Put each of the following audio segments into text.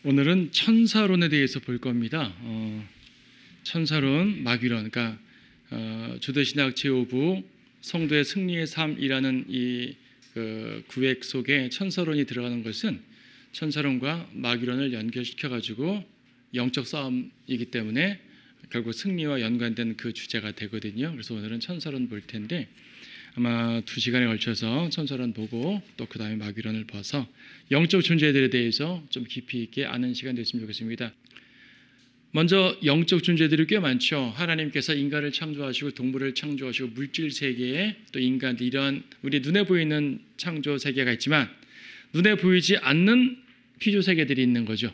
오늘은 천사론에 대해서 볼 겁니다. 천사론, 마귀론, 그러니까 주도신학 제5부 성도의 승리의 삶이라는 이 구획 속에 천사론이 들어가는 것은 천사론과 마귀론을 연결시켜 가지고 영적 싸움이기 때문에 결국 승리와 연관된 그 주제가 되거든요. 그래서 오늘은 천사론 볼 텐데 아마 2시간에 걸쳐서 천사론 보고 또 그 다음에 마귀론을 봐서 영적 존재들에 대해서 좀 깊이 있게 아는 시간 됐으면 좋겠습니다. 먼저 영적 존재들이 꽤 많죠. 하나님께서 인간을 창조하시고 동물을 창조하시고 물질 세계에 또 인간들 이런 우리 눈에 보이는 창조 세계가 있지만 눈에 보이지 않는 피조 세계들이 있는 거죠.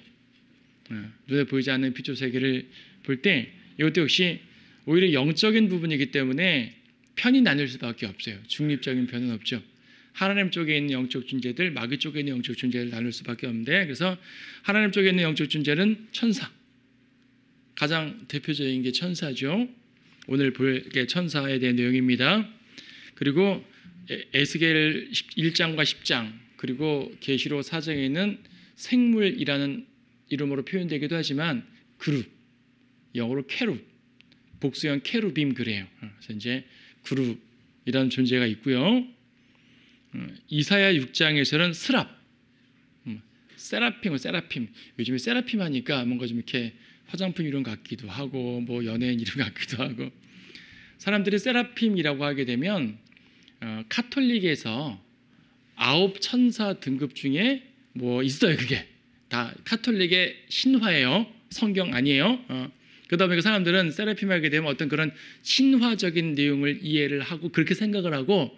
눈에 보이지 않는 피조 세계를 볼 때 이것도 역시 오히려 영적인 부분이기 때문에 편이 나뉠 수밖에 없어요. 중립적인 편은 없죠. 하나님 쪽에 있는 영적 존재들, 마귀 쪽에 있는 영적 존재를 나눌 수밖에 없는데 그래서 하나님 쪽에 있는 영적 존재는 천사. 가장 대표적인 게 천사죠. 오늘 볼 게 천사에 대한 내용입니다. 그리고 에스겔 1장과 10장 그리고 계시록 4장에 있는 생물이라는 이름으로 표현되기도 하지만 그룹, 영어로 캐룹, 복수형 캐루빔 그래요. 그래서 이제 그룹이라는 존재가 있고요. 이사야 6장에서는 스랍, 세라핌. 요즘에 세라핌 하니까 뭔가 좀 이렇게 화장품 이름 같기도 하고 뭐 연예인 이름 같기도 하고 사람들이 세라핌이라고 하게 되면 카톨릭에서 9 천사 등급 중에 뭐 있어요. 그게 다 카톨릭의 신화예요. 성경 아니에요. 그러다 보니까 사람들은 세라핌 하게 되면 어떤 그런 신화적인 내용을 이해를 하고 그렇게 생각을 하고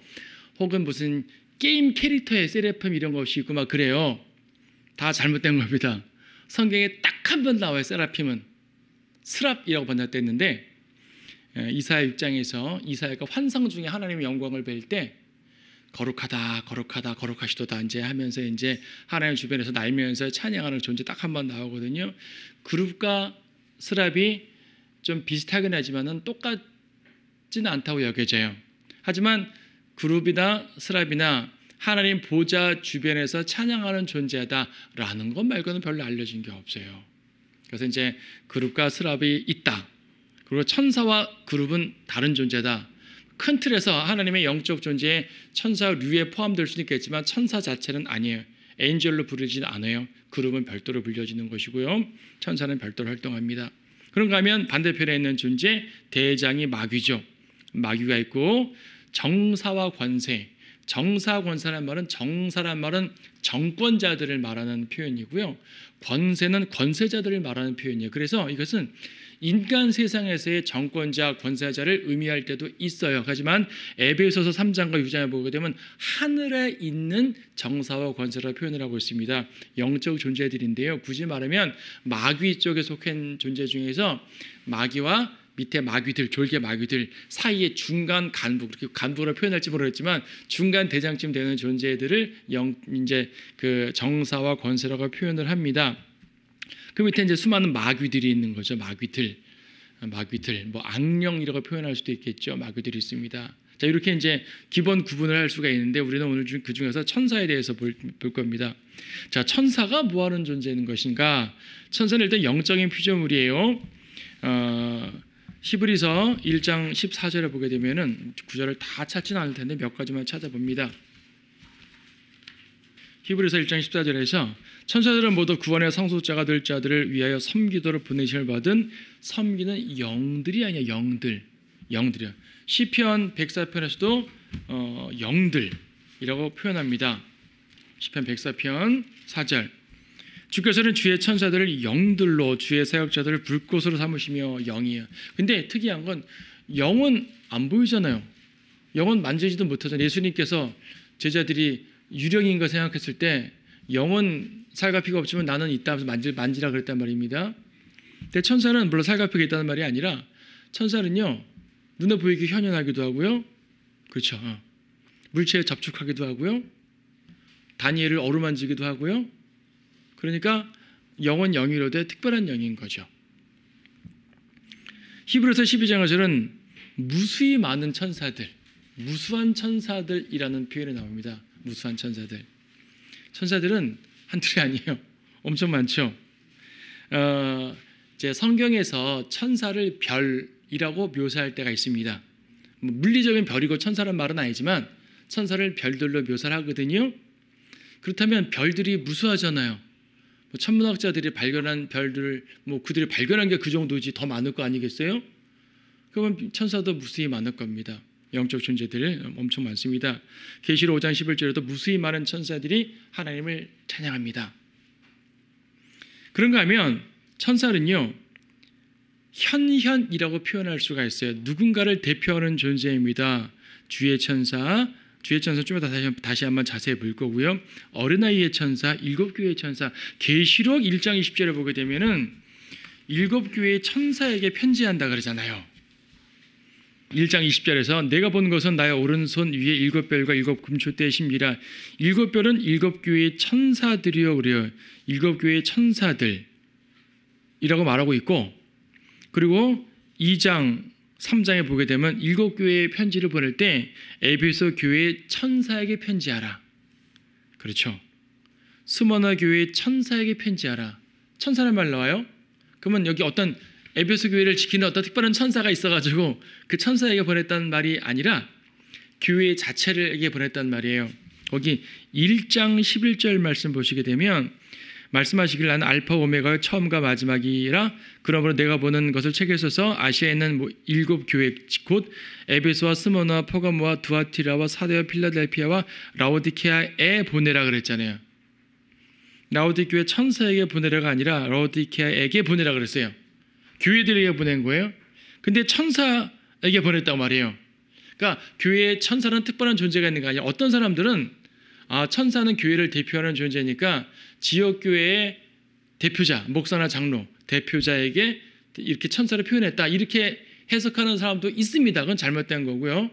혹은 무슨 게임 캐릭터의 세라핌 이런 것이 있고 막 그래요. 다 잘못된 겁니다. 성경에 딱 한 번 나와요. 세라핌은 스랍이라고 번역되어 있는데 이사야 6장에서 이사야가 환상 중에 하나님의 영광을 뵐 때 거룩하시도다 이제 하면서 이제 하나님 주변에서 날면서 찬양하는 존재 딱 한 번 나오거든요. 그룹과 스랍이 좀 비슷하긴 하지만은 똑같지는 않다고 여겨져요. 하지만 그룹이나 스랍이나 하나님 보좌 주변에서 찬양하는 존재다라는 것 말고는 별로 알려진 게 없어요. 그래서 이제 그룹과 스랍이 있다. 그리고 천사와 그룹은 다른 존재다. 큰 틀에서 하나님의 영적 존재에 천사류에 포함될 수는 있겠지만 천사 자체는 아니에요. 엔젤로 부르지는 않아요. 그룹은 별도로 불려지는 것이고요. 천사는 별도로 활동합니다. 그런가 하면 반대편에 있는 존재 대장이 마귀죠. 마귀가 있고 정사와 권세. 정사, 권세란 말은 정사란 말은 정권자들을 말하는 표현이고요. 권세는 권세자들을 말하는 표현이에요. 그래서 이것은 인간 세상에서의 정권자, 권세자를 의미할 때도 있어요. 하지만 에베소서 3장과 6장을 보게 되면 하늘에 있는 정사와 권세라 표현을 하고 있습니다. 영적 존재들인데요. 굳이 말하면 마귀 쪽에 속한 존재 중에서 마귀와 밑에 마귀들, 졸개 마귀들 사이의 중간 간부, 그렇게 간부로 표현할지 모르겠지만 중간 대장쯤 되는 존재들을 이제 그 정사와 권세라고 표현을 합니다. 그 밑에 이제 수많은 마귀들이 있는 거죠. 마귀들, 뭐 악령이라고 표현할 수도 있겠죠. 마귀들이 있습니다. 자, 이렇게 이제 기본 구분을 할 수가 있는데 우리는 오늘 그 중에서 천사에 대해서 볼 겁니다. 자, 천사가 뭐하는 존재인 것인가? 천사는 일단 영적인 피조물이에요. 히브리서 1장 14절에 보게 되면은 구절을 다 찾지는 않을 텐데 몇 가지만 찾아봅니다. 히브리서 1장 14절에서 천사들은 모두 구원의 상속자가 될 자들을 위하여 섬기도록 보내심을 받은 섬기는 영들이 아니야. 영들이요. 시편 104편에서도 영들이라고 표현합니다. 시편 104편 4절 주께서는 주의 천사들을 영들로 주의 사역자들을 불꽃으로 삼으시며 영이에요. 근데 특이한 건 영은 안 보이잖아요. 영은 만지지도 못하잖아요. 예수님께서 제자들이 유령인가 생각했을 때 영은 살과 피가 없지만 나는 있다 하면서 만지라 그랬단 말입니다. 근데 천사는 물론 살과 피가 있다는 말이 아니라 천사는요 눈에 보이기 현현하기도 하고요. 그렇죠. 물체에 접촉하기도 하고요. 다니엘을 어루만지기도 하고요. 그러니까 영은 영이로되 특별한 영인 거죠. 히브리서 12장에서는 무수히 많은 천사들, 무수한 천사들이라는 표현이 나옵니다. 무수한 천사들. 천사들은 한둘이 아니에요. 엄청 많죠. 이제 성경에서 천사를 별이라고 묘사할 때가 있습니다. 뭐 물리적인 별이고 천사란 말은 아니지만 천사를 별들로 묘사를 하거든요. 그렇다면 별들이 무수하잖아요. 뭐 천문학자들이 발견한 별들, 뭐 그들이 발견한 게 그 정도지 더 많을 거 아니겠어요? 그러면 천사도 무수히 많을 겁니다. 영적 존재들 엄청 많습니다. 계시록 5장 11절에도 무수히 많은 천사들이 하나님을 찬양합니다. 그런가 하면 천사는요, 현현이라고 표현할 수가 있어요. 누군가를 대표하는 존재입니다. 주의 천사 좀 이따 다시 한번 자세히 볼 거고요. 어린아이의 천사, 7교회의 천사, 계시록 1장 20절에 보게 되면은 7교회의 천사에게 편지한다 그러잖아요. 1장 20절에서 내가 본 것은 나의 오른손 위에 7별과 7금초대의 신비라. 7별은 7교회의 천사들이요 그래요. 7교회의 천사들이라고 말하고 있고, 그리고 2장 3장에 보게 되면 7교회의 편지를 보낼 때 에베소 교회의 천사에게 편지하라. 그렇죠. 스모나 교회의 천사에게 편지하라. 천사란 말 나와요. 그러면 여기 어떤 에베소 교회를 지키는 어떤 특별한 천사가 있어가지고 그 천사에게 보냈다는 말이 아니라 교회 자체를에게 보냈다는 말이에요. 거기 1장 11절 말씀 보시게 되면 말씀하시길 나는 알파 오메가의 처음과 마지막이라. 그러므로 내가 보는 것을 책에 써서 아시아에 있는 7교회 곧 에베소와 스모나와 포가모와 두아티라와 사데와 필라델피아와 라오디케아에 보내라 그랬잖아요. 라오디케아 천사에게 보내라가 아니라 라오디케아에게 보내라 그랬어요. 교회들에게 보낸 거예요. 근데 천사에게 보냈다고 말이에요. 그러니까 교회에 천사는 특별한 존재가 있는 거 아니에요. 어떤 사람들은 천사는 교회를 대표하는 존재니까 지역교회의 대표자, 목사나 장로, 대표자에게 이렇게 천사를 표현했다, 이렇게 해석하는 사람도 있습니다. 그건 잘못된 거고요.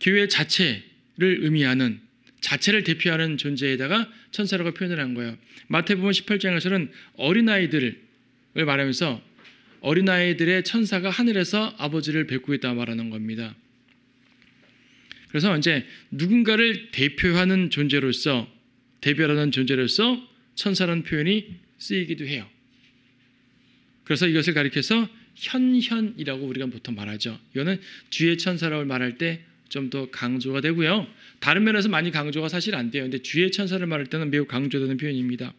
교회 자체를 의미하는, 자체를 대표하는 존재에다가 천사라고 표현을 한 거예요. 마태복음 18장에서는 어린아이들을 말하면서 어린아이들의 천사가 하늘에서 아버지를 뵙고 있다 말하는 겁니다. 그래서 이제 누군가를 대표하는 존재로서, 대별하는 존재로서 천사라는 표현이 쓰이기도 해요. 그래서 이것을 가리켜서 현현이라고 우리가 보통 말하죠. 이거는 주의 천사라고 말할 때 좀 더 강조가 되고요. 다른 면에서 많이 강조가 사실 안 돼요. 근데 주의 천사를 말할 때는 매우 강조되는 표현입니다.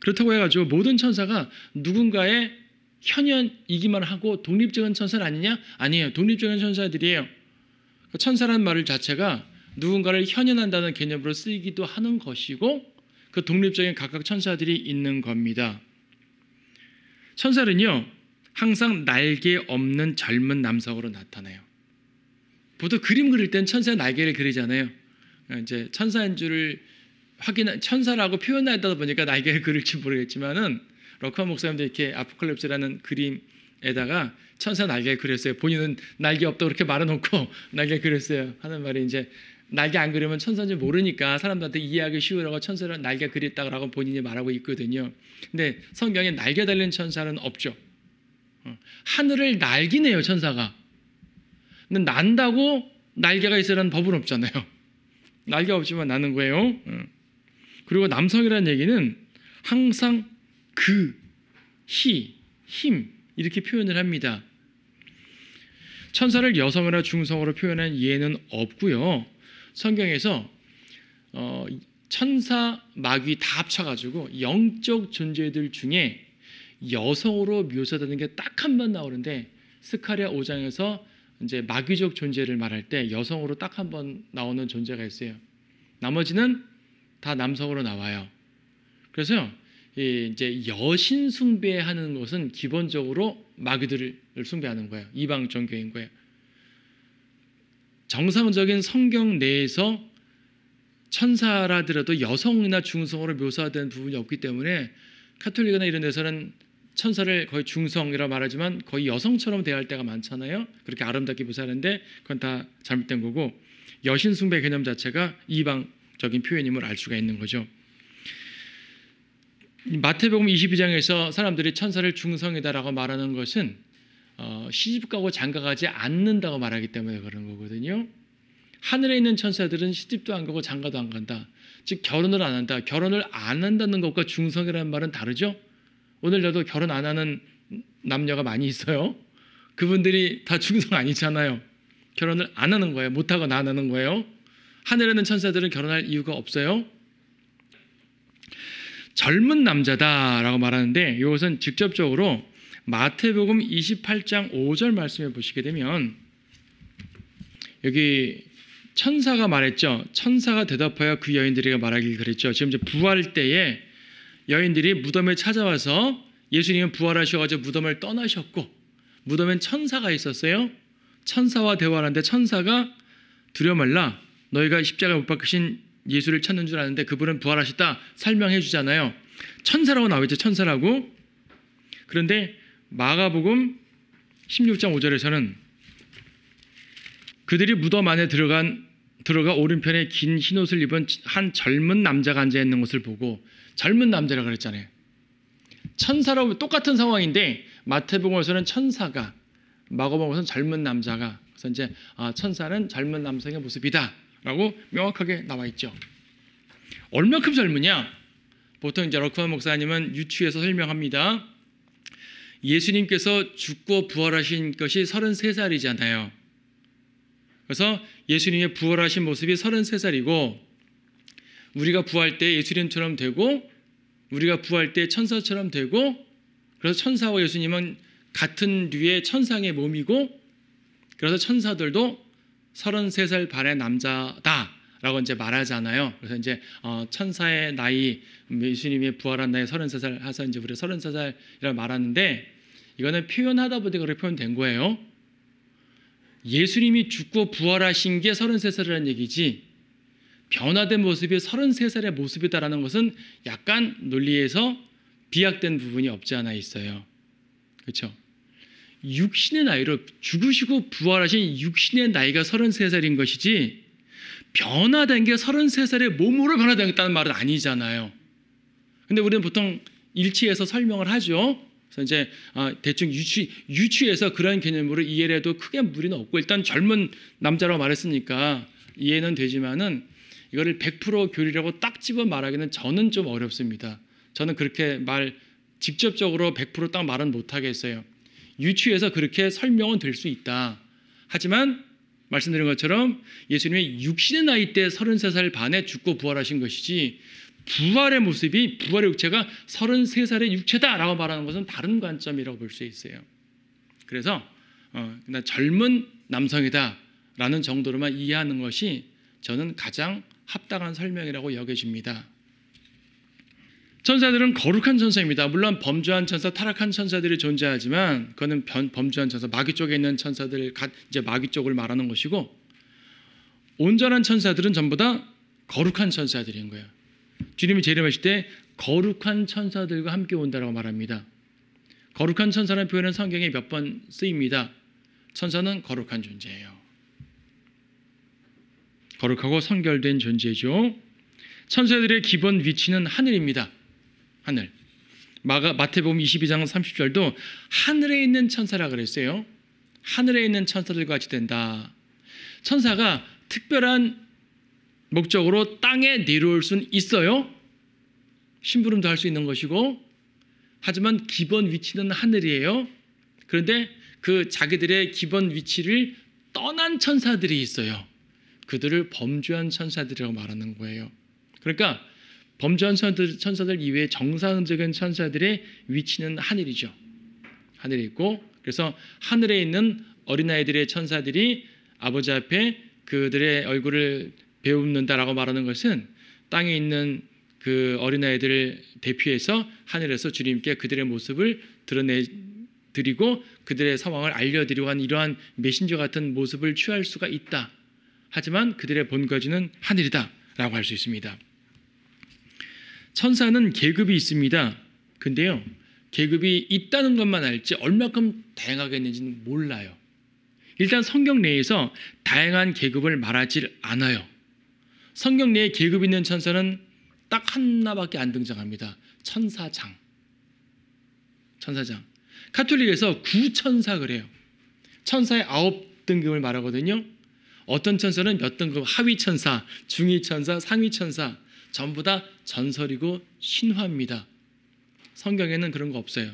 그렇다고 해가지고 모든 천사가 누군가의 현현이기만 하고 독립적인 천사는 아니냐? 아니에요. 독립적인 천사들이에요. 천사라는 말 자체가 누군가를 현현한다는 개념으로 쓰이기도 하는 것이고, 그 독립적인 각각 천사들이 있는 겁니다. 천사는요, 항상 날개 없는 젊은 남성으로 나타나요. 보통 그림 그릴 땐 천사의 날개를 그리잖아요. 이제 천사인 줄을 천사라고 표현하다 보니까 날개를 그릴지 모르겠지만은, 러커 목사님도 이렇게 아포칼립스라는 그림에다가 천사 날개 그렸어요. 본인은 날개 없다고 그렇게 말해놓고 날개 그렸어요. 하는 말이 이제 날개 안 그리면 천사인지 모르니까 사람들한테 이해하기 쉬우라고 천사를 날개 그렸다고 본인이 말하고 있거든요. 근데 성경에 날개 달린 천사는 없죠. 하늘을 날기네요, 천사가. 근데 난다고 날개가 있으라는 법은 없잖아요. 날개가 없지만 나는 거예요. 그리고 남성이라는 얘기는 항상 힘 이렇게 표현을 합니다. 천사를 여성이나 중성으로 표현한 예는 없고요. 성경에서 천사, 마귀 다 합쳐가지고 영적 존재들 중에 여성으로 묘사되는 게 딱 한 번 나오는데, 스가랴 5장에서 이제 마귀적 존재를 말할 때 여성으로 딱 한 번 나오는 존재가 있어요. 나머지는 다 남성으로 나와요. 그래서 이제 여신 숭배하는 것은 기본적으로 마귀들을 숭배하는 거예요. 이방 종교인 거예요. 정상적인 성경 내에서 천사라더라도 여성이나 중성으로 묘사된 부분이 없기 때문에 카톨릭이나 이런 데서는 천사를 거의 중성이라고 말하지만 거의 여성처럼 대할 때가 많잖아요. 그렇게 아름답게 묘사하는데 그건 다 잘못된 거고, 여신 숭배 개념 자체가 이방적인 표현임을 알 수가 있는 거죠. 마태복음 22장에서 사람들이 천사를 중성이다라고 말하는 것은 시집가고 장가가지 않는다고 말하기 때문에 그런 거거든요. 하늘에 있는 천사들은 시집도 안 가고 장가도 안 간다. 즉 결혼을 안 한다. 결혼을 안 한다는 것과 중성이라는 말은 다르죠. 오늘날도 결혼 안 하는 남녀가 많이 있어요. 그분들이 다 중성 아니잖아요. 결혼을 안 하는 거예요. 못하거나 안 하는 거예요. 하늘에 있는 천사들은 결혼할 이유가 없어요. 젊은 남자다라고 말하는데 이것은 직접적으로 마태복음 28장 5절 말씀에 보시게 되면 여기 천사가 말했죠. 천사가 대답하여 그 여인들에게 말하길 그랬죠. 지금 이제 부활 때에 여인들이 무덤에 찾아와서 예수님은 부활하셔가지고 무덤을 떠나셨고 무덤엔 천사가 있었어요. 천사와 대화하는데 천사가 두려워 말라. 너희가 십자가에 못 박히신 예수를 찾는 줄 아는데 그분은 부활하셨다 설명해 주잖아요. 천사라고 나오죠. 천사라고. 그런데 마가복음 16장 5절에서는 그들이 무덤 안에 들어가 오른편에 긴 흰옷을 입은 한 젊은 남자가 앉아있는 것을 보고 젊은 남자라고 그랬잖아요. 천사라고 똑같은 상황인데 마태복음에서는 천사가 마가복음에서는 젊은 남자가 그래서 이제 천사는 젊은 남성의 모습이다 라고 명확하게 나와 있죠. 얼마큼 젊으냐? 보통 이제 러크만 목사님은 유추해서 설명합니다. 예수님께서 죽고 부활하신 것이 33살이잖아요. 그래서 예수님의 부활하신 모습이 33살이고 우리가 부활 때 예수님처럼 되고 우리가 부활 때 천사처럼 되고 그래서 천사와 예수님은 같은 류의 천상의 몸이고 그래서 천사들도 33살 반의 남자다라고 이제 말하잖아요. 그래서 이제 천사의 나이 예수님의 부활한 나이 33살 해서 이제 우리가 33살이라고 말하는데 이거는 표현하다 보니 그렇게 표현된 거예요. 예수님이 죽고 부활하신 게 33살이라는 얘기지 변화된 모습이 33살의 모습이다라는 것은 약간 논리에서 비약된 부분이 없지 않아 있어요. 그렇죠? 육신의 나이로 죽으시고 부활하신 육신의 나이가 33살인 것이지 변화된 게 33살의 몸으로 변화되었다는 말은 아니잖아요. 근데 우리는 보통 일치해서 설명을 하죠. 그래서 이제 대충 유추해서 그런 개념으로 이해를 해도 크게 무리는 없고 일단 젊은 남자라고 말했으니까 이해는 되지만은 이거를 100% 교리라고 딱 집어 말하기는 저는 좀 어렵습니다. 저는 그렇게 직접적으로 100% 딱 말은 못하겠어요. 유추해서 그렇게 설명은 될 수 있다. 하지만 말씀드린 것처럼 예수님의 육신의 나이 때 33살 반에 죽고 부활하신 것이지 부활의 모습이 부활의 육체가 33살의 육체다라고 말하는 것은 다른 관점이라고 볼 수 있어요. 그래서 그냥 젊은 남성이다라는 정도로만 이해하는 것이 저는 가장 합당한 설명이라고 여겨집니다. 천사들은 거룩한 천사입니다. 물론 범죄한 천사, 타락한 천사들이 존재하지만 그거는 범죄한 천사, 마귀 쪽에 있는 천사들, 이제 마귀 쪽을 말하는 것이고 온전한 천사들은 전부 다 거룩한 천사들인 거예요. 주님이 재림하실 때 거룩한 천사들과 함께 온다라고 말합니다. 거룩한 천사라는 표현은 성경에 몇 번 쓰입니다. 천사는 거룩한 존재예요. 거룩하고 성결된 존재죠. 천사들의 기본 위치는 하늘입니다. 하늘. 마태복음 22장 30절도 하늘에 있는 천사라 그랬어요. 하늘에 있는 천사들과 같이 된다. 천사가 특별한 목적으로 땅에 내려올 수는 있어요. 심부름도 할 수 있는 것이고 하지만 기본 위치는 하늘이에요. 그런데 그 자기들의 기본 위치를 떠난 천사들이 있어요. 그들을 범죄한 천사들이라고 말하는 거예요. 그러니까 범죄한 천사들 이외에 정상적인 천사들의 위치는 하늘이죠. 하늘에 있고 그래서 하늘에 있는 어린아이들의 천사들이 아버지 앞에 그들의 얼굴을 배웁는다라고 말하는 것은 땅에 있는 그 어린아이들을 대표해서 하늘에서 주님께 그들의 모습을 드러내드리고 그들의 상황을 알려드리고 한 이러한 메신저 같은 모습을 취할 수가 있다. 하지만 그들의 본거지는 하늘이다라고 할 수 있습니다. 천사는 계급이 있습니다. 근데요, 계급이 있다는 것만 알지 얼마큼 다양하게 있는지는 몰라요. 일단 성경 내에서 다양한 계급을 말하지 않아요. 성경 내에 계급 있는 천사는 딱 하나밖에 안 등장합니다. 천사장. 카톨릭에서 구천사 그래요. 천사의 9등급을 말하거든요. 어떤 천사는 몇 등급, 하위 천사, 중위 천사, 상위 천사 전부 다 전설이고 신화입니다. 성경에는 그런 거 없어요.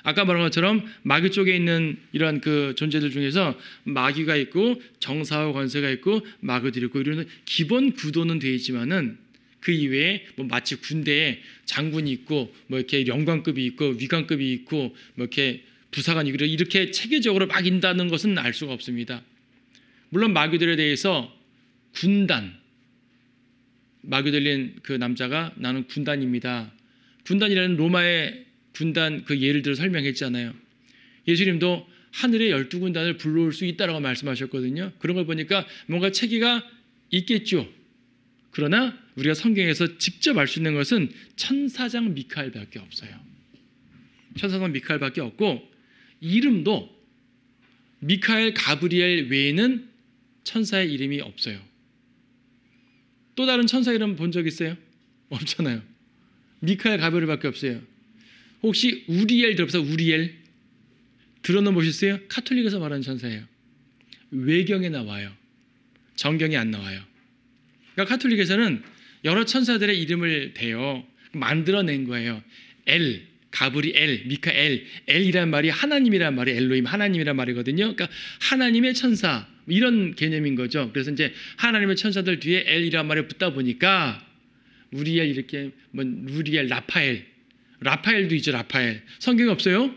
아까 말한 것처럼 마귀 쪽에 있는 이러한 그 존재들 중에서 마귀가 있고 정사와 권세가 있고 마귀들이 있고 이런 기본 구도는 되어 있지만은 그 이외에 뭐 마치 군대에 장군이 있고 뭐 이렇게 영관급이 있고 위관급이 있고 뭐 이렇게 부사관이 있고 이렇게 체계적으로 막 인다는 것은 알 수가 없습니다. 물론 마귀들에 대해서 군단, 마귀 들린 그 남자가 나는 군단입니다. 군단이라는 로마의 군단 그 예를 들어 설명했잖아요. 예수님도 하늘의 12군단을 불러올 수 있다라고 말씀하셨거든요. 그런 걸 보니까 뭔가 체계가 있겠죠. 그러나 우리가 성경에서 직접 알 수 있는 것은 천사장 미카엘밖에 없어요. 천사장 미카엘밖에 없고 이름도 미카엘, 가브리엘 외에는 천사의 이름이 없어요. 또 다른 천사 이름 본 적 있어요? 없잖아요. 미카엘, 가브리엘밖에 없어요. 혹시 우리엘 들어보세요. 우리엘 들어는 보셨어요? 카톨릭에서 말하는 천사예요. 외경에 나와요. 정경에 안 나와요. 그러니까 카톨릭에서는 여러 천사들의 이름을 대요. 만들어낸 거예요. 엘, 가브리엘, 미카엘. 엘이란 말이 하나님이란 말이 엘로힘 하나님이란 말이거든요. 그러니까 하나님의 천사 이런 개념인 거죠. 그래서 이제 하나님의 천사들 뒤에 엘이란 말이 붙다 보니까 우리엘 이렇게 뭐 우리엘, 라파엘도 있죠. 라파엘. 성경에 없어요.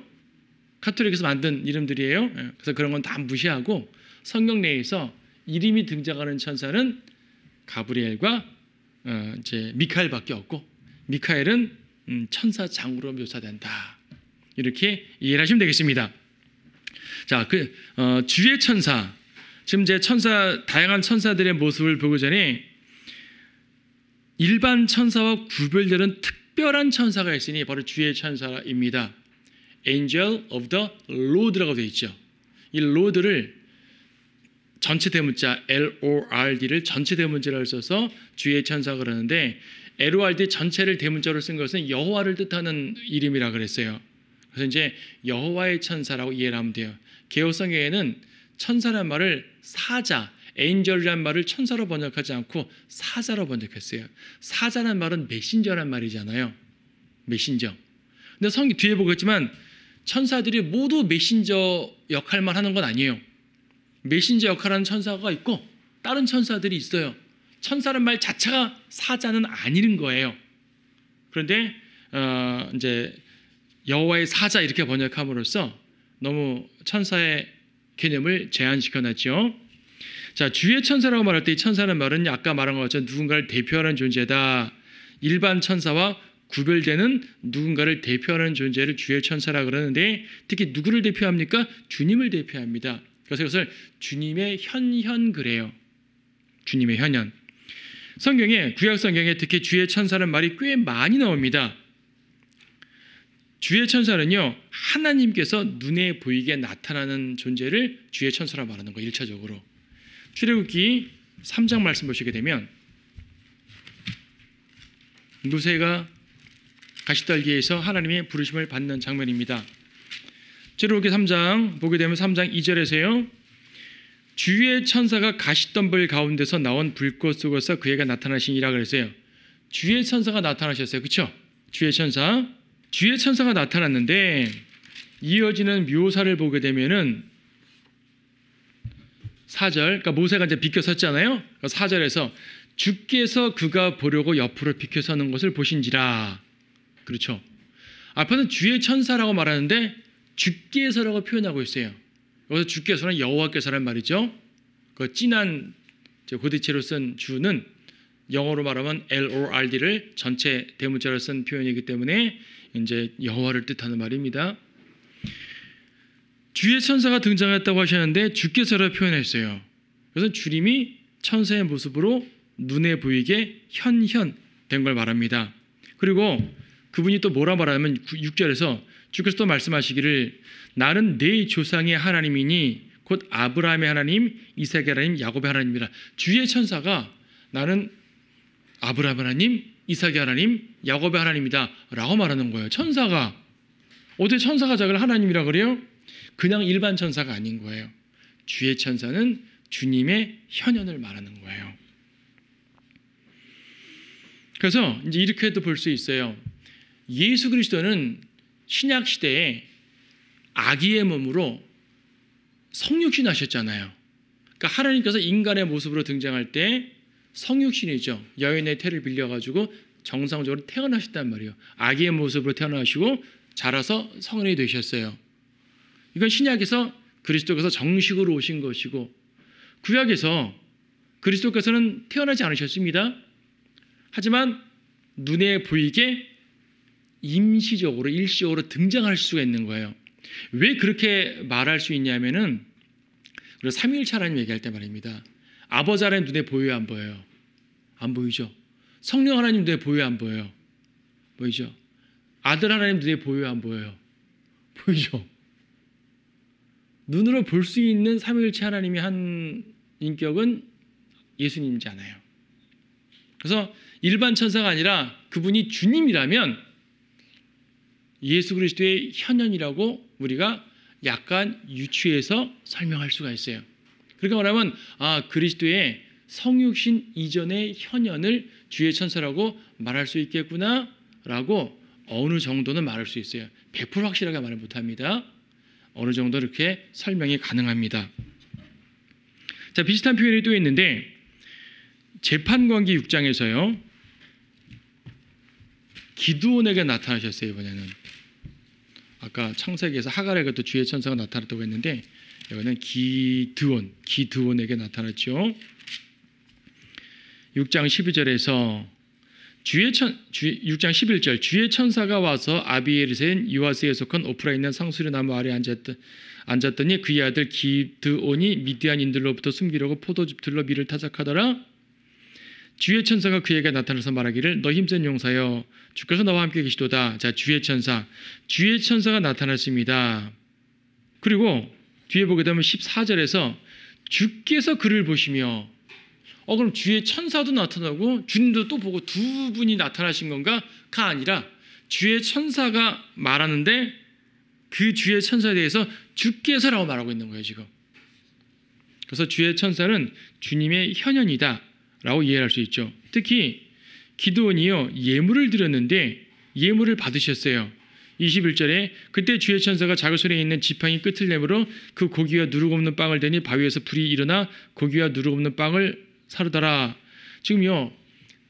카톨릭에서 만든 이름들이에요. 그래서 그런 건 다 무시하고 성경 내에서 이름이 등장하는 천사는 가브리엘과 이제 미카엘밖에 없고 미카엘은 천사장으로 묘사된다. 이렇게 이해를 하시면 되겠습니다. 자, 주의 천사. 지금 이제 다양한 천사들의 모습을 보기 전에 일반 천사와 구별되는 특별한 천사가 있으니 바로 주의 천사입니다. Angel of the Lord라고 되어 있죠. 이 Lord를 전체 대문자 LORD를 전체 대문자를 써서 주의 천사가 그러는데 LORD 전체를 대문자로 쓴 것은 여호와를 뜻하는 이름이라 그랬어요. 그래서 이제 여호와의 천사라고 이해를 하면 돼요. 개혁성경에는 천사란 말을 사자, 엔젤이란 말을 천사로 번역하지 않고 사자로 번역했어요. 사자란 말은 메신저란 말이잖아요. 메신저. 근데 성경 뒤에 보겠지만 천사들이 모두 메신저 역할만 하는 건 아니에요. 메신저 역할하는 천사가 있고 다른 천사들이 있어요. 천사란 말 자체가 사자는 아닌 거예요. 그런데 이제 여호와의 사자 이렇게 번역함으로써 너무 천사의 개념을 제한시켜놨죠. 자, 주의 천사라고 말할 때 이 천사는 말은 아까 말한 것처럼 누군가를 대표하는 존재다. 일반 천사와 구별되는 누군가를 대표하는 존재를 주의 천사라 그러는데 특히 누구를 대표합니까? 주님을 대표합니다. 그래서 이것을 주님의 현현 그래요. 주님의 현현. 성경에 구약 성경에 특히 주의 천사라는 말이 꽤 많이 나옵니다. 주의 천사는요 하나님께서 눈에 보이게 나타나는 존재를 주의 천사라고 말하는 거예요. 1차적으로 출애굽기 3장 말씀 보시게 되면 모세가 가시떨기에서 하나님의 부르심을 받는 장면입니다. 출애굽기 3장 보게 되면 3장 2절에서요 주의 천사가 가시덤불 가운데서 나온 불꽃 속에서 그에게 나타나시니라 그랬어요. 주의 천사가 나타나셨어요. 그렇죠? 주의 천사가 나타났는데 이어지는 묘사를 보게 되면은 4절, 그러니까 모세가 이제 비켜 섰잖아요. 4절에서 주께서 그가 보려고 옆으로 비켜 서는 것을 보신지라. 그렇죠? 앞에는 주의 천사라고 말하는데 주께서라고 표현하고 있어요. 여기서 주께서는 여호와께서란 말이죠. 그 진한 고대체로 쓴 주는 영어로 말하면 LORD를 전체 대문자로 쓴 표현이기 때문에 이제 여호와를 뜻하는 말입니다. 주의 천사가 등장했다고 하셨는데 주께서라고 표현했어요. 그래서 주님이 천사의 모습으로 눈에 보이게 현현된 걸 말합니다. 그리고 그분이 또 뭐라 말하면 6절에서 주께서 또 말씀하시기를 나는 네 조상의 하나님이니 곧 아브라함의 하나님, 이삭의 하나님, 야곱의 하나님이라. 주의 천사가 나는 아브라함 하나님, 이삭의 하나님, 야곱의 하나님이다 라고 말하는 거예요. 천사가. 어떻게 천사가 자기를 하나님이라 그래요? 그냥 일반 천사가 아닌 거예요. 주의 천사는 주님의 현현을 말하는 거예요. 그래서 이제 이렇게도 볼 수 있어요. 예수 그리스도는 신약 시대에 아기의 몸으로 성육신 하셨잖아요. 그러니까 하나님께서 인간의 모습으로 등장할 때 성육신이죠. 여인의 태를 빌려가지고 정상적으로 태어나셨단 말이에요. 아기의 모습으로 태어나시고 자라서 성인이 되셨어요. 이건 신약에서 그리스도께서 정식으로 오신 것이고, 구약에서 그리스도께서는 태어나지 않으셨습니다. 하지만 눈에 보이게 임시적으로 일시적으로 등장할 수가 있는 거예요. 왜 그렇게 말할 수 있냐면은 우리가 삼위일체 하나님 얘기할 때 말입니다. 아버지 하나님 눈에 보여요, 안 보여요? 안 보이죠. 성령 하나님 눈에 보여요, 안 보여요? 보이죠. 아들 하나님 눈에 보여요, 안 보여요? 보이죠. 눈으로 볼 수 있는 삼위일체 하나님이 한 인격은 예수님이잖아요. 그래서 일반 천사가 아니라 그분이 주님이라면 예수 그리스도의 현현이라고 우리가 약간 유추해서 설명할 수가 있어요. 그러니까 말하면 그리스도의 성육신 이전의 현현을 주의 천사라고 말할 수 있겠구나라고 어느 정도는 말할 수 있어요. 100% 확실하게 말을 못합니다. 어느 정도 이렇게 설명이 가능합니다. 자, 비슷한 표현이 또 있는데 재판관기 6장에서요. 기드온에게 나타나셨어요. 이번에는. 아까 창세기에서 하갈에게 또 주의 천사가 나타났다고 했는데 이거는 기드온에게 나타났죠. 6장 12절에서 6장 11절 주의 천사가 와서 아비에르센 요아스에 속한 오프라에 있는 상수리 나무 아래 앉았더니 그의 아들 기드온이 미디안인들로부터 숨기려고 포도즙들로 밀을 타작하더라. 주의 천사가 그에게 나타나서 말하기를 너 힘센 용사여 주께서 너와 함께 계시도다. 자, 주의 천사가 나타났습니다. 그리고 뒤에 보게 되면 14절에서 주께서 그를 보시며 그럼 주의 천사도 나타나고 주님도 또 보고 두 분이 나타나신 건가? 가 아니라 주의 천사가 말하는데 그 주의 천사에 대해서 주께서라고 말하고 있는 거예요, 지금. 그래서 주의 천사는 주님의 현현이다 라고 이해할 수 있죠. 특히 기드온이요, 예물을 드렸는데 예물을 받으셨어요. 21절에 그때 주의 천사가 자그손에 있는 지팡이 끝을 내므로 그 고기와 누룩 없는 빵을 대니 바위에서 불이 일어나 고기와 누룩 없는 빵을 사르더라. 지금요,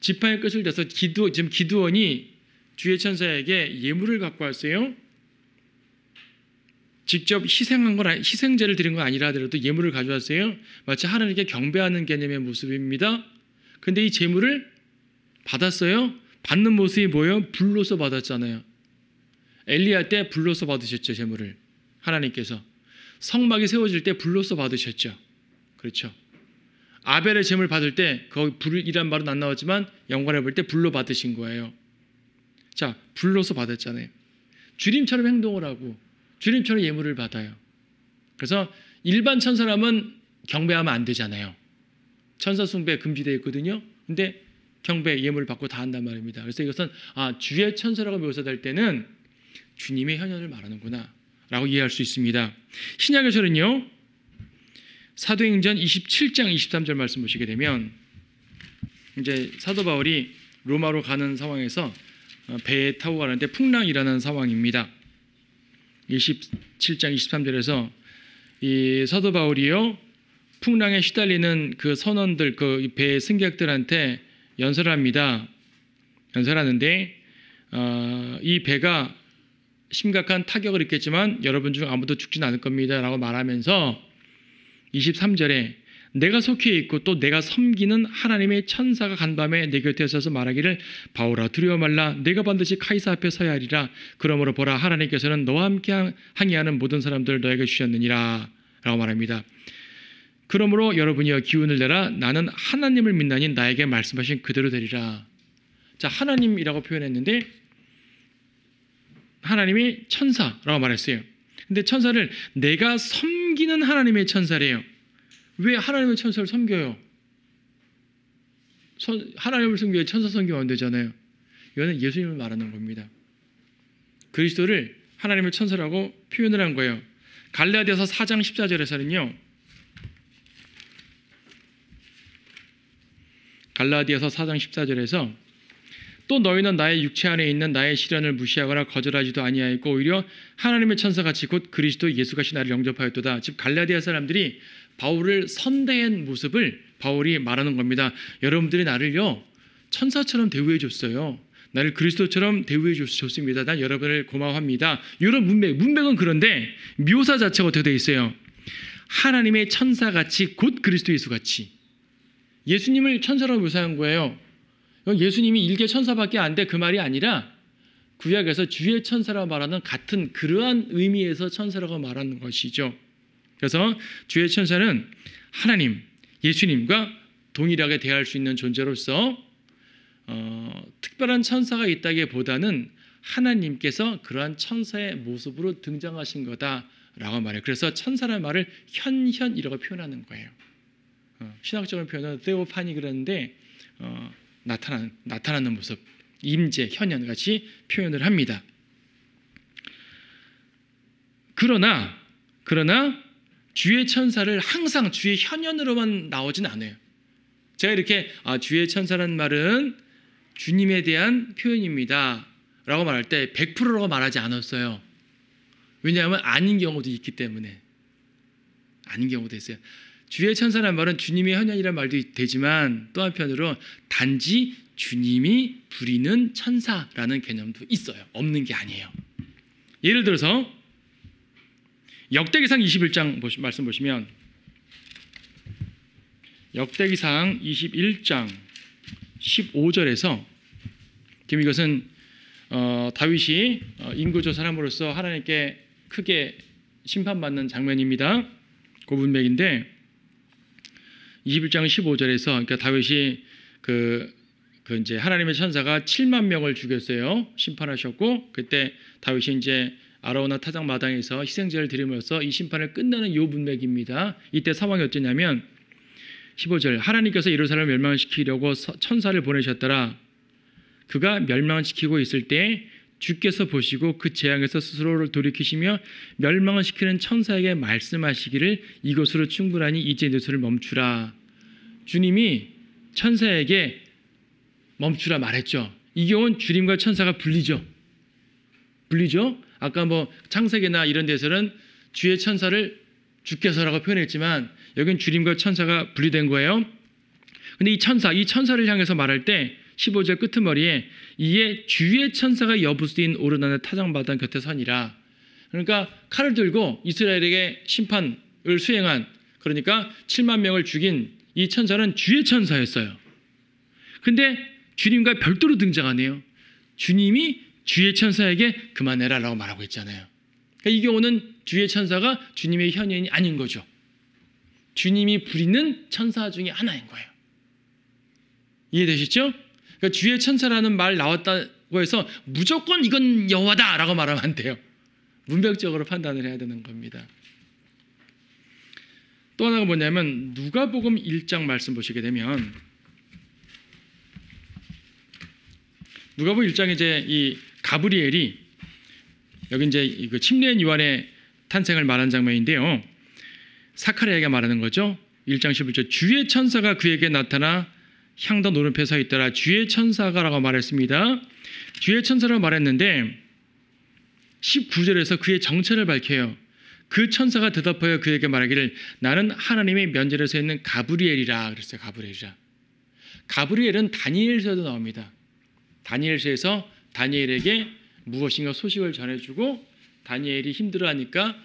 지팡이 끝을 대서 지금 기드온이 주의 천사에게 예물을 갖고 왔어요. 직접 희생제를 드린 건 아니라 하더라도 예물을 가져왔어요. 마치 하나님께 경배하는 개념의 모습입니다. 근데 이 제물을 받았어요. 받는 모습이 뭐예요? 불로서 받았잖아요. 엘리야 때 불로서 받으셨죠, 제물을. 하나님께서. 성막이 세워질 때 불로서 받으셨죠. 그렇죠. 아벨의 제물 받을 때 거기 불이란 말은 안 나왔지만 연관해 볼 때 불로 받으신 거예요. 자, 불로서 받았잖아요. 주님처럼 행동을 하고 주님처럼 예물을 받아요. 그래서 일반 천사라면 경배하면 안 되잖아요. 천사 숭배 금지되어 있거든요. 근데 경배 예물을 받고 다 한단 말입니다. 그래서 이것은 주의 천사라고 묘사될 때는 주님의 현현을 말하는구나 라고 이해할 수 있습니다. 신약에서는요, 사도행전 27장 23절 말씀 보시게 되면 이제 사도 바울이 로마로 가는 상황에서 배에 타고 가는데 풍랑이 일어나는 상황입니다. 27장 23절에서 이 사도 바울이요, 풍랑에 시달리는 그 선원들, 그 배의 승객들한테 연설을 합니다. 연설하는데 이 배가 심각한 타격을 입겠지만 여러분 중 아무도 죽지는 않을 겁니다 라고 말하면서 23절에 내가 속해 있고 또 내가 섬기는 하나님의 천사가 간밤에 내 곁에 서서 말하기를 바울아 두려워 말라 내가 반드시 카이사 앞에 서야 하리라. 그러므로 보라 하나님께서는 너와 함께 항해하는 모든 사람들을 너에게 주셨느니라 라고 말합니다. 그러므로 여러분이여 기운을 내라. 나는 하나님을 믿나니 나에게 말씀하신 그대로 되리라. 자, 하나님이라고 표현했는데 하나님이 천사라고 말했어요. 근데 천사를 내가 섬기는 하나님의 천사래요. 왜 하나님의 천사를 섬겨요? 하나님을 섬겨야 천사 섬기면 안 되잖아요. 이거는 예수님을 말하는 겁니다. 그리스도를 하나님의 천사라고 표현을 한 거예요. 갈라디아서 4장 14절에서는요. 갈라디아서 4장 14절에서 또 너희는 나의 육체 안에 있는 나의 시련을 무시하거나 거절하지도 아니하였고 오히려 하나님의 천사같이 곧 그리스도 예수같이 나를 영접하였도다. 즉 갈라디아 사람들이 바울을 선대한 모습을 바울이 말하는 겁니다. 여러분들이 나를요 천사처럼 대우해 줬어요. 나를 그리스도처럼 대우해 줬습니다. 난 여러분을 고마워합니다. 이런 문맥은 그런데 묘사 자체가 어떻게 되어 있어요? 하나님의 천사같이 곧 그리스도 예수같이. 예수님을 천사라고 묘사한 거예요. 예수님이 일개 천사밖에 안 돼 그 말이 아니라 구약에서 주의 천사라고 말하는 같은 그러한 의미에서 천사라고 말하는 것이죠. 그래서 주의 천사는 하나님, 예수님과 동일하게 대할 수 있는 존재로서 특별한 천사가 있다기보다는 하나님께서 그러한 천사의 모습으로 등장하신 거다라고 말해요. 그래서 천사라는 말을 현현이라고 표현하는 거예요. 신학적인 표현은 theophany 그러는데 나타나는 모습, 임재, 현현같이 표현을 합니다. 그러나 주의 천사를 항상 주의 현현으로만 나오진 않아요. 제가 이렇게 주의 천사라는 말은 주님에 대한 표현입니다 라고 말할 때 100%라고 말하지 않았어요. 왜냐하면 아닌 경우도 있기 때문에. 아닌 경우도 있어요. 주의 천사라는 말은 주님의 현현이라는 말도 되지만 또 한편으로 단지 주님이 부리는 천사라는 개념도 있어요. 없는 게 아니에요. 예를 들어서 역대기상 21장 말씀 보시면 역대기상 21장 15절에서 지금 이것은 다윗이 인구조사를 함으로써 하나님께 크게 심판받는 장면입니다. 그 문맥인데 21장 15절에서 그러니까 다윗이 이제 하나님의 천사가 7만 명을 죽였어요. 심판하셨고 그때 다윗이 이제 아라우나 타작 마당에서 희생제를 드리면서 이 심판을 끝내는 요 문맥입니다. 이때 상황이 어쩌냐면 15절 하나님께서 예루살렘을 멸망시키려고 천사를 보내셨더라. 그가 멸망시키고 있을 때 주께서 보시고 그 재앙에서 스스로를 돌이키시며 멸망을 시키는 천사에게 말씀하시기를 이것으로 충분하니 이제 내 손을 멈추라. 주님이 천사에게 멈추라 말했죠. 이 경우는 주님과 천사가 분리죠. 아까 창세기나 이런 데서는 주의 천사를 주께서라고 표현했지만 여기는 주님과 천사가 분리된 거예요. 근데 이 천사를 향해서 말할 때 15절 끄트머리에 이에 주의 천사가 여부스인 오르나는 타작마당 곁에 서니라. 그러니까 칼을 들고 이스라엘에게 심판을 수행한 그러니까 7만 명을 죽인 이 천사는 주의 천사였어요. 근데 주님과 별도로 등장하네요. 주님이 주의 천사에게 그만해라라고 말하고 있잖아요. 그러니까 이 경우는 주의 천사가 주님의 현현이 아닌 거죠. 주님이 부리는 천사 중에 하나인 거예요. 이해되시죠? 그러니까 주의 천사라는 말 나왔다고 해서 무조건 이건 여호와다라고 말하면 안 돼요. 문맥적으로 판단을 해야 되는 겁니다. 또 하나가 뭐냐면 누가복음 1장 말씀 보시게 되면 누가복음 1장에 이제 이 가브리엘이 여기 이제 그 침례인 요한의 탄생을 말한 장면인데요. 사카리아가 말하는 거죠. 1장 11절 주의 천사가 그에게 나타나 향단 오른편에 서 있더라. 주의 천사가라고 말했습니다. 주의 천사라고 말했는데 19절에서 그의 정체를 밝혀요. 그 천사가 대답하여 그에게 말하기를 나는 하나님의 면전에 서 있는 가브리엘이라 그랬어요. 가브리엘은 다니엘서에도 나옵니다. 다니엘서에서 다니엘에게 무엇인가 소식을 전해주고 다니엘이 힘들어하니까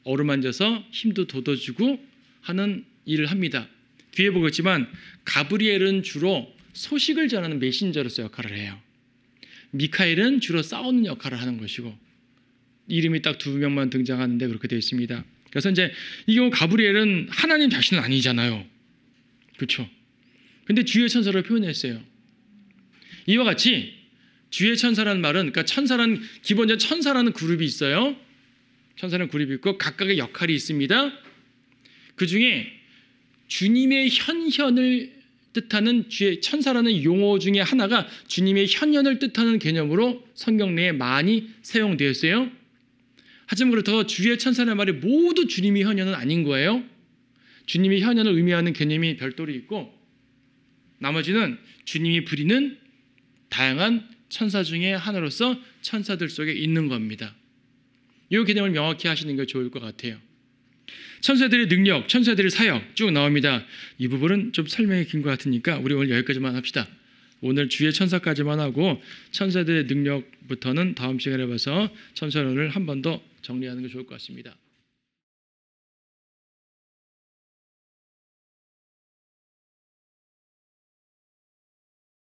어루만져서 힘도 돋워주고 하는 일을 합니다. 뒤에 보겠지만 가브리엘은 주로 소식을 전하는 메신저로서 역할을 해요. 미카엘은 주로 싸우는 역할을 하는 것이고 이름이 딱 2명만 등장하는데 그렇게 되어 있습니다. 그래서 이제 이 경우 가브리엘은 하나님 자신은 아니잖아요. 그렇죠? 근데 주의 천사로 표현했어요. 이와 같이 주의 천사라는 말은 그러니까 천사라는 기본적으로 천사라는 그룹이 있어요. 천사라는 그룹이 있고 각각의 역할이 있습니다. 그 중에 주님의 현현을 뜻하는 주의 천사라는 용어 중에 하나가 주님의 현현을 뜻하는 개념으로 성경 내에 많이 사용되었어요. 하지만 그렇다고 주의 천사라는 말이 모두 주님의 현현은 아닌 거예요. 주님의 현현을 의미하는 개념이 별도로 있고 나머지는 주님이 부리는 다양한 천사 중에 하나로서 천사들 속에 있는 겁니다. 이 개념을 명확히 하시는 게 좋을 것 같아요. 천사들의 능력, 천사들의 사역 쭉 나옵니다. 이 부분은 좀 설명이 긴 것 같으니까 우리 오늘 여기까지만 합시다. 오늘 주의 천사까지만 하고 천사들의 능력부터는 다음 시간에 봐서 천사론을 한 번 더 정리하는 게 좋을 것 같습니다.